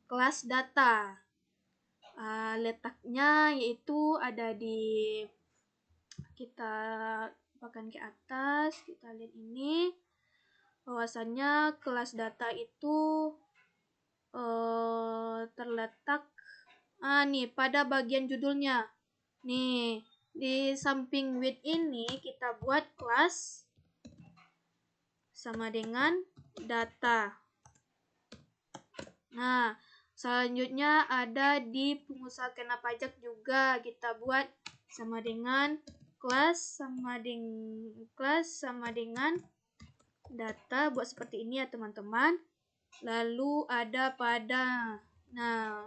kelas data. Letaknya yaitu ada di, kita pakan ke atas, kita lihat ini bahwasannya kelas data itu terletak nih pada bagian judulnya. Nih, di samping with ini kita buat kelas sama dengan data. Nah, selanjutnya ada di pengusaha kena pajak juga kita buat sama dengan kelas sama dengan data, buat seperti ini ya teman-teman. Lalu ada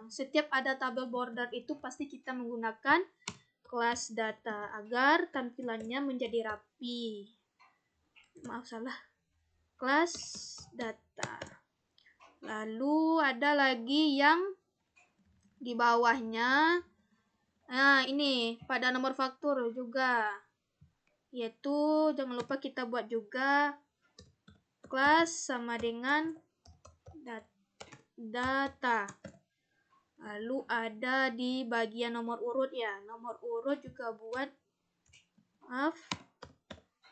setiap ada tabel border itu pasti kita menggunakan kelas data agar tampilannya menjadi rapi. Maaf salah. Kelas data. Lalu ada lagi yang di bawahnya. Nah, ini pada nomor faktur juga. Yaitu jangan lupa kita buat juga kelas sama dengan data. Lalu ada di bagian nomor urut ya. Nomor urut juga buat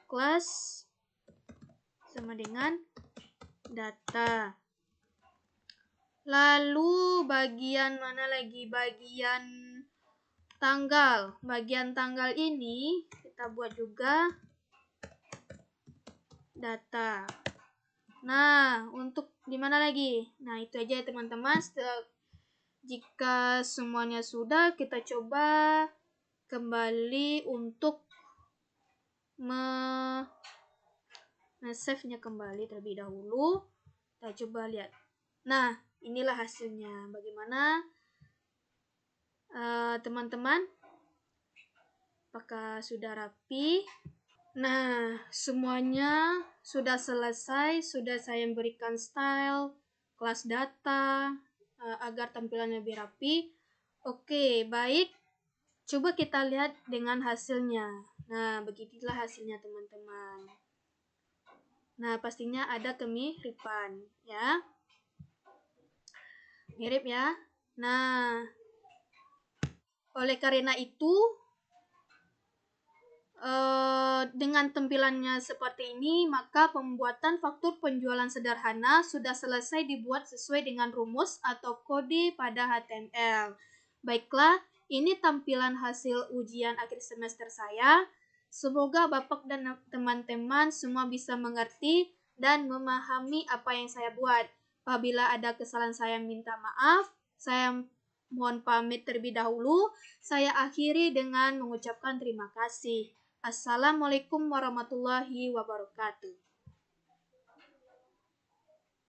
kelas sama dengan data. Lalu bagian mana lagi? Bagian tanggal. Bagian tanggal ini kita buat juga data. Nah, untuk di mana lagi? Nah, itu aja ya teman-teman. Jika semuanya sudah, kita coba kembali untuk save-nya kembali terlebih dahulu. Kita coba lihat. Nah, inilah hasilnya. Bagaimana teman-teman? Apakah sudah rapi? Nah, semuanya sudah selesai. Sudah saya berikan style, kelas data, agar tampilannya lebih rapi. Oke, baik. Coba kita lihat dengan hasilnya. Nah, begitulah hasilnya teman-teman. Nah, pastinya ada kemiripan ya. Mirip ya. Nah, oleh karena itu dengan tampilannya seperti ini, maka pembuatan faktur penjualan sederhana sudah selesai dibuat sesuai dengan rumus atau kode pada HTML. Baiklah, ini tampilan hasil ujian akhir semester saya. Semoga Bapak dan teman-teman semua bisa mengerti dan memahami apa yang saya buat. Apabila ada kesalahan saya minta maaf. Saya mohon pamit terlebih dahulu. Saya akhiri dengan mengucapkan terima kasih. Assalamualaikum warahmatullahi wabarakatuh.